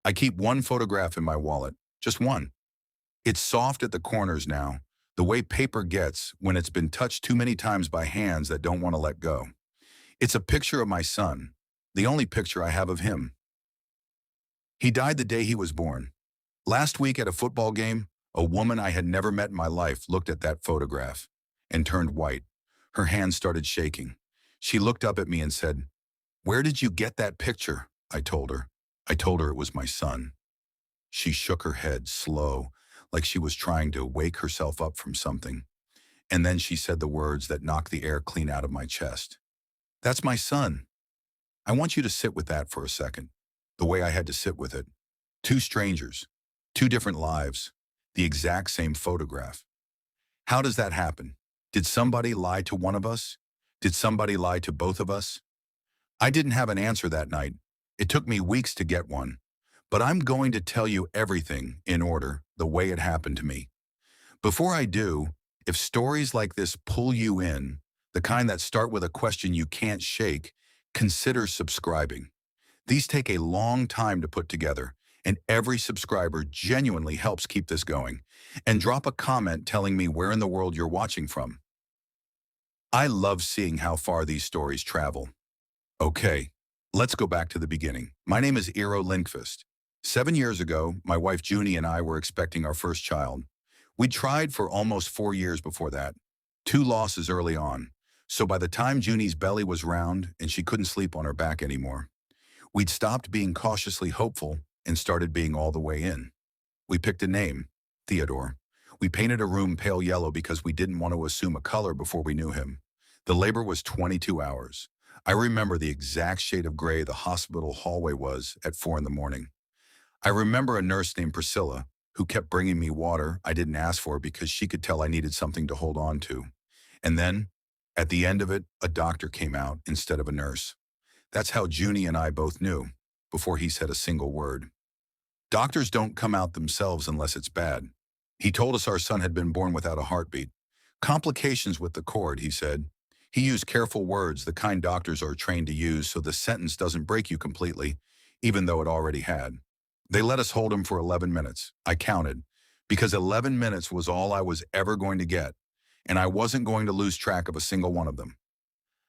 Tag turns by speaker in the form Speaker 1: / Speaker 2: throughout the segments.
Speaker 1: I keep one photograph in my wallet, just one. It's soft at the corners now, the way paper gets when it's been touched too many times by hands that don't want to let go. It's a picture of my son, the only picture I have of him. He died the day he was born. Last week at a football game, a woman I had never met in my life looked at that photograph and turned white. Her hands started shaking. She looked up at me and said, "Where did you get that picture?" I told her. I told her it was my son. She shook her head, slow, like she was trying to wake herself up from something. And then she said the words that knocked the air clean out of my chest. "That's my son." I want you to sit with that for a second, the way I had to sit with it. Two strangers, two different lives, the exact same photograph. How does that happen? Did somebody lie to one of us? Did somebody lie to both of us? I didn't have an answer that night. It took me weeks to get one. But I'm going to tell you everything in order, the way it happened to me. Before I do, if stories like this pull you in, the kind that start with a question you can't shake, consider subscribing. These take a long time to put together, and every subscriber genuinely helps keep this going. And drop a comment telling me where in the world you're watching from. I love seeing how far these stories travel. Okay, let's go back to the beginning. My name is Eero Lindqvist. 7 years ago, my wife Junie and I were expecting our first child. We'd tried for almost 4 years before that. Two losses early on. So by the time Junie's belly was round and she couldn't sleep on her back anymore, we'd stopped being cautiously hopeful and started being all the way in. We picked a name, Theodore. We painted a room pale yellow because we didn't want to assume a color before we knew him. The labor was 22 hours. I remember the exact shade of gray the hospital hallway was at 4 in the morning. I remember a nurse named Priscilla who kept bringing me water I didn't ask for because she could tell I needed something to hold on to. And then, at the end of it, a doctor came out instead of a nurse. That's how Junie and I both knew, before he said a single word. Doctors don't come out themselves unless it's bad. He told us our son had been born without a heartbeat. Complications with the cord, he said. He used careful words, the kind doctors are trained to use so the sentence doesn't break you completely, even though it already had. They let us hold him for 11 minutes. I counted, because 11 minutes was all I was ever going to get, and I wasn't going to lose track of a single one of them.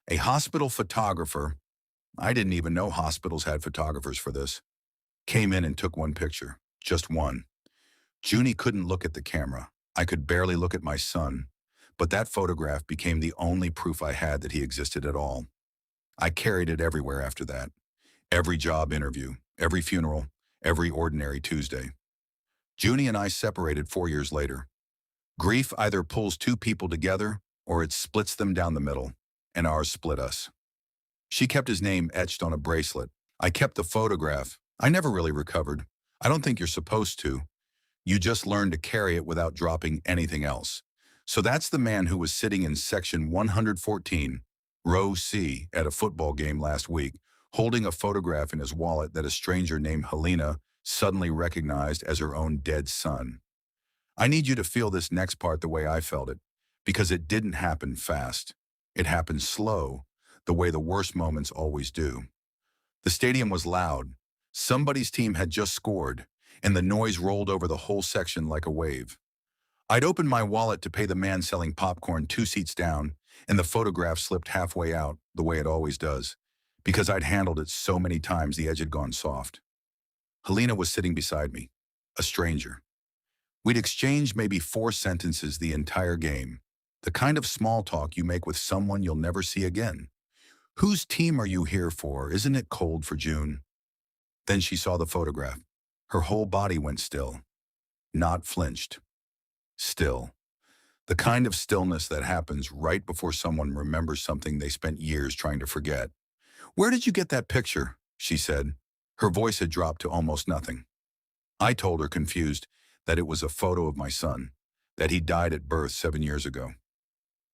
Speaker 1: A hospital photographer, I didn't even know hospitals had photographers for this, came in and took one picture, just one. Junie couldn't look at the camera. I could barely look at my son, but that photograph became the only proof I had that he existed at all. I carried it everywhere after that. Every job interview, every funeral, every ordinary Tuesday. Junie and I separated 4 years later. Grief either pulls two people together or it splits them down the middle, and ours split us. She kept his name etched on a bracelet. I kept the photograph. I never really recovered. I don't think you're supposed to. You just learn to carry it without dropping anything else. So that's the man who was sitting in section 114, row C, at a football game last week, holding a photograph in his wallet that a stranger named Helena suddenly recognized as her own dead son. I need you to feel this next part the way I felt it, because it didn't happen fast. It happened slow, the way the worst moments always do. The stadium was loud. Somebody's team had just scored, and the noise rolled over the whole section like a wave. I'd opened my wallet to pay the man selling popcorn 2 seats down, and the photograph slipped halfway out, the way it always does, because I'd handled it so many times the edge had gone soft. Helena was sitting beside me, a stranger. We'd exchanged maybe 4 sentences the entire game, the kind of small talk you make with someone you'll never see again. "Whose team are you here for? Isn't it cold for June?" Then she saw the photograph. Her whole body went still. Not flinched. Still. The kind of stillness that happens right before someone remembers something they spent years trying to forget. "Where did you get that picture?" she said. Her voice had dropped to almost nothing. I told her, confused, that it was a photo of my son, that he died at birth 7 years ago.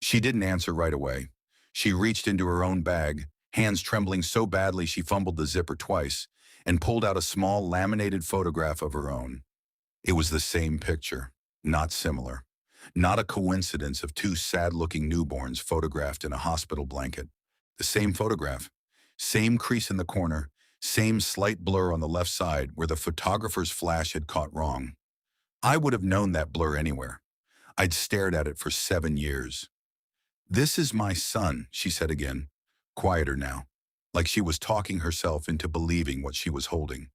Speaker 1: She didn't answer right away. She reached into her own bag, hands trembling so badly she fumbled the zipper twice, and pulled out a small laminated photograph of her own. It was the same picture, not similar. Not a coincidence of two sad-looking newborns photographed in a hospital blanket. The same photograph, same crease in the corner, Same slight blur on the left side where the photographer's flash had caught wrong. I would have known that blur anywhere. I'd stared at it for 7 years. "This is my son," she said again, quieter now, like she was talking herself into believing what she was holding.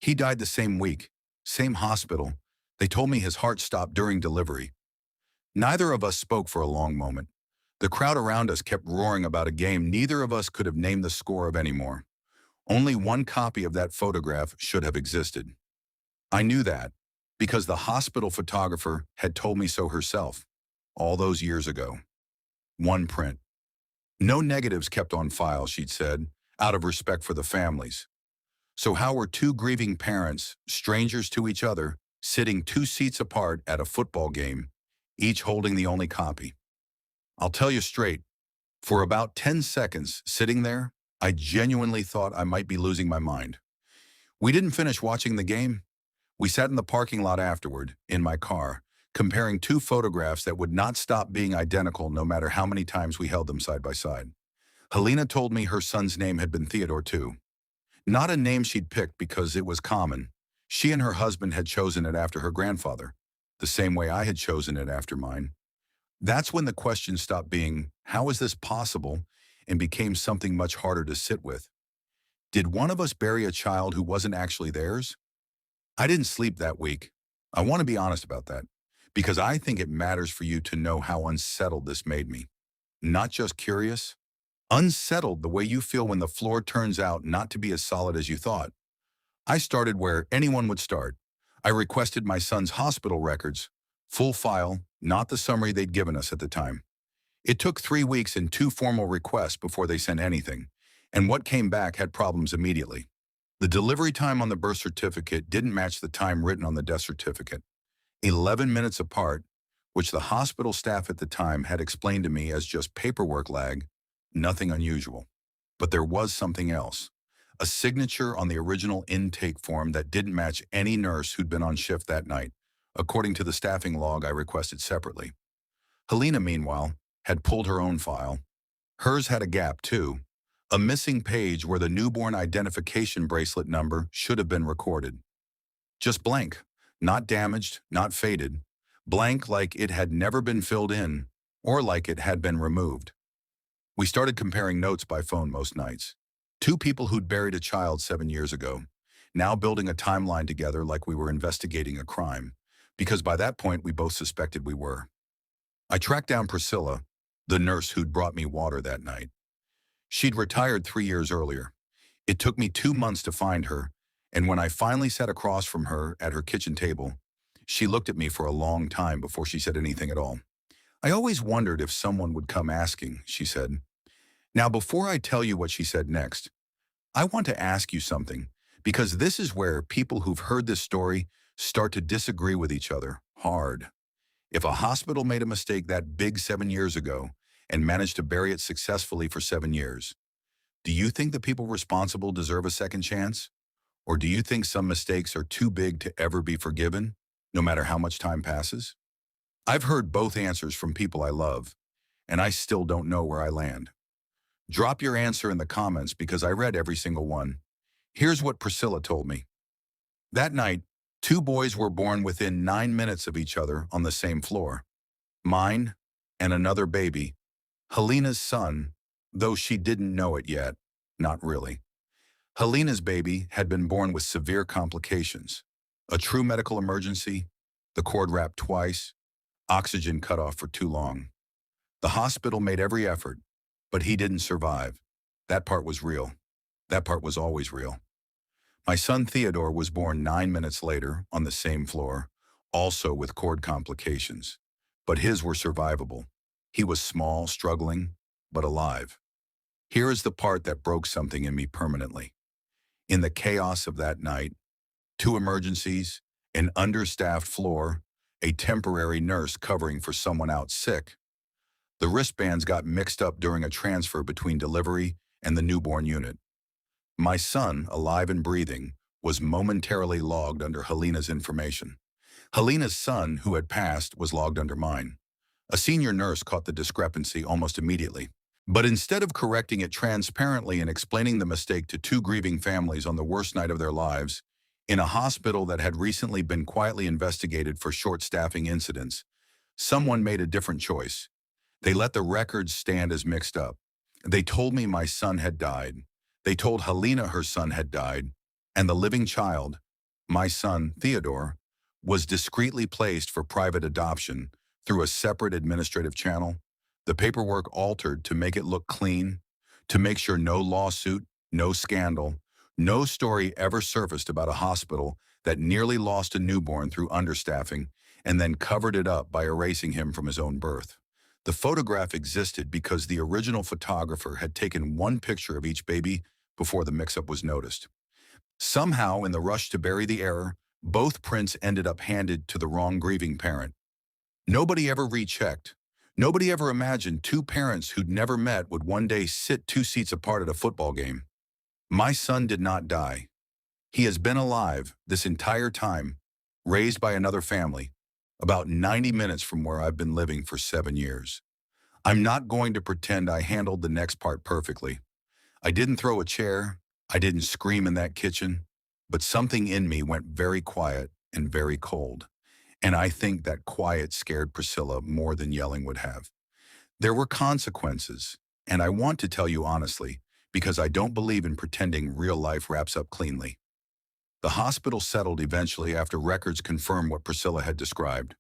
Speaker 1: "He died the same week, same hospital. They told me his heart stopped during delivery." Neither of us spoke for a long moment. The crowd around us kept roaring about a game neither of us could have named the score of anymore. Only one copy of that photograph should have existed. I knew that because the hospital photographer had told me so herself, all those years ago. One print. No negatives kept on file, she'd said, out of respect for the families. So how were two grieving parents, strangers to each other, sitting 2 seats apart at a football game, each holding the only copy? I'll tell you straight, for about 10 seconds sitting there, I genuinely thought I might be losing my mind. We didn't finish watching the game. We sat in the parking lot afterward, in my car, comparing two photographs that would not stop being identical no matter how many times we held them side by side. Helena told me her son's name had been Theodore too. Not a name she'd picked because it was common. She and her husband had chosen it after her grandfather, the same way I had chosen it after mine. That's when the question stopped being, how is this possible, and became something much harder to sit with. Did one of us bury a child who wasn't actually theirs? I didn't sleep that week. I want to be honest about that, because I think it matters for you to know how unsettled this made me. Not just curious, unsettled the way you feel when the floor turns out not to be as solid as you thought. I started where anyone would start. I requested my son's hospital records, full file, not the summary they'd given us at the time. It took 3 weeks and 2 formal requests before they sent anything, and what came back had problems immediately. The delivery time on the birth certificate didn't match the time written on the death certificate. 11 minutes apart, which the hospital staff at the time had explained to me as just paperwork lag, nothing unusual. But there was something else. A signature on the original intake form that didn't match any nurse who'd been on shift that night, according to the staffing log I requested separately. Helena, meanwhile, had pulled her own file. Hers had a gap, too. A missing page where the newborn identification bracelet number should have been recorded. Just blank, not damaged, not faded. Blank like it had never been filled in, or like it had been removed. We started comparing notes by phone most nights. Two people who'd buried a child 7 years ago, now building a timeline together like we were investigating a crime, because by that point we both suspected we were. I tracked down Priscilla, the nurse who'd brought me water that night. She'd retired 3 years earlier. It took me 2 months to find her, and when I finally sat across from her at her kitchen table, she looked at me for a long time before she said anything at all. "I always wondered if someone would come asking," she said. Now, before I tell you what she said next, I want to ask you something, because this is where people who've heard this story start to disagree with each other hard. If a hospital made a mistake that big 7 years ago and managed to bury it successfully for 7 years, do you think the people responsible deserve a second chance? Or do you think some mistakes are too big to ever be forgiven, no matter how much time passes? I've heard both answers from people I love, and I still don't know where I land. Drop your answer in the comments because I read every single one. Here's what Priscilla told me. That night, 2 boys were born within 9 minutes of each other on the same floor. Mine and another baby, Helena's son, though she didn't know it yet, not really. Helena's baby had been born with severe complications. A true medical emergency, the cord wrapped twice, oxygen cut off for too long. The hospital made every effort, but he didn't survive. That part was real. That part was always real. My son Theodore was born 9 minutes later on the same floor, also with cord complications. But his were survivable. He was small, struggling, but alive. Here is the part that broke something in me permanently. In the chaos of that night, 2 emergencies, an understaffed floor, a temporary nurse covering for someone out sick, the wristbands got mixed up during a transfer between delivery and the newborn unit. My son, alive and breathing, was momentarily logged under Helena's information. Helena's son, who had passed, was logged under mine. A senior nurse caught the discrepancy almost immediately. But instead of correcting it transparently and explaining the mistake to two grieving families on the worst night of their lives, in a hospital that had recently been quietly investigated for short-staffing incidents, someone made a different choice. They let the records stand as mixed up. They told me my son had died. They told Helena her son had died, and the living child, my son, Theodore, was discreetly placed for private adoption through a separate administrative channel. The paperwork altered to make it look clean, to make sure no lawsuit, no scandal, no story ever surfaced about a hospital that nearly lost a newborn through understaffing and then covered it up by erasing him from his own birth. The photograph existed because the original photographer had taken one picture of each baby before the mix-up was noticed. Somehow, in the rush to bury the error, both prints ended up handed to the wrong grieving parent. Nobody ever rechecked. Nobody ever imagined two parents who'd never met would one day sit 2 seats apart at a football game. My son did not die. He has been alive this entire time, raised by another family, about 90 minutes from where I've been living for 7 years. I'm not going to pretend I handled the next part perfectly. I didn't throw a chair, I didn't scream in that kitchen, but something in me went very quiet and very cold. And I think that quiet scared Priscilla more than yelling would have. There were consequences, and I want to tell you honestly, because I don't believe in pretending real life wraps up cleanly. The hospital settled eventually after records confirmed what Priscilla had described.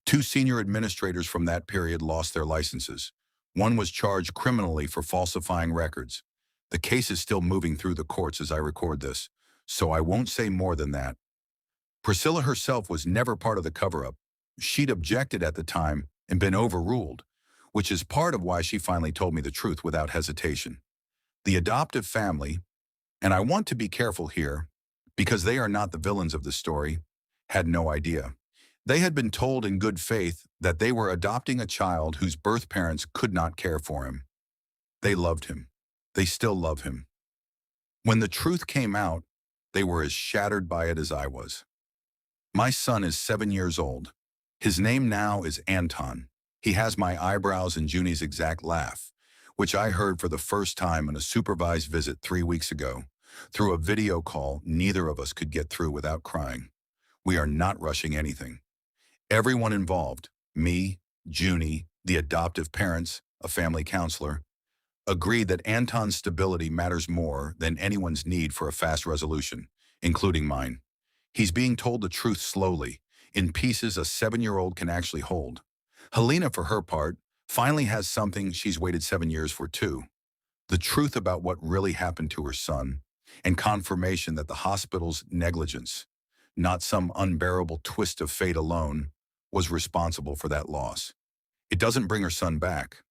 Speaker 1: Two senior administrators from that period lost their licenses. One was charged criminally for falsifying records. The case is still moving through the courts as I record this, so I won't say more than that. Priscilla herself was never part of the cover-up. She'd objected at the time and been overruled, which is part of why she finally told me the truth without hesitation. The adoptive family, and I want to be careful here, because they are not the villains of the story, had no idea. They had been told in good faith that they were adopting a child whose birth parents could not care for him. They loved him. They still love him. When the truth came out, they were as shattered by it as I was. My son is 7 years old. His name now is Anton. He has my eyebrows and Junie's exact laugh, which I heard for the first time in a supervised visit 3 weeks ago. Through a video call, neither of us could get through without crying. We are not rushing anything. Everyone involved, me, Junie, the adoptive parents, a family counselor, agreed that Anton's stability matters more than anyone's need for a fast resolution, including mine. He's being told the truth slowly, in pieces a 7-year-old can actually hold. Helena, for her part, finally has something she's waited 7 years for too. The truth about what really happened to her son, and confirmation that the hospital's negligence, not some unbearable twist of fate alone, was responsible for that loss. It doesn't bring her son back.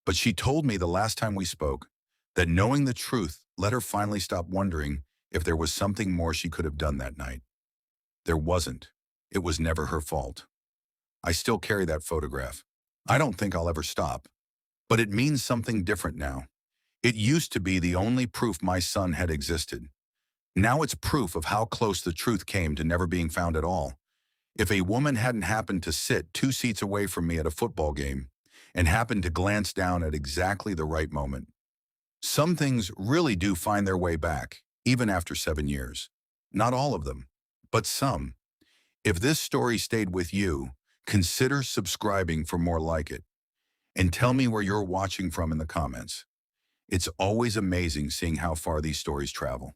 Speaker 1: But she told me the last time we spoke that knowing the truth let her finally stop wondering if there was something more she could have done that night. There wasn't. It was never her fault. I still carry that photograph. I don't think I'll ever stop. But it means something different now. It used to be the only proof my son had existed. Now it's proof of how close the truth came to never being found at all. If a woman hadn't happened to sit 2 seats away from me at a football game and happened to glance down at exactly the right moment, some things really do find their way back, even after 7 years. Not all of them, but some. If this story stayed with you, consider subscribing for more like it. And tell me where you're watching from in the comments. It's always amazing seeing how far these stories travel.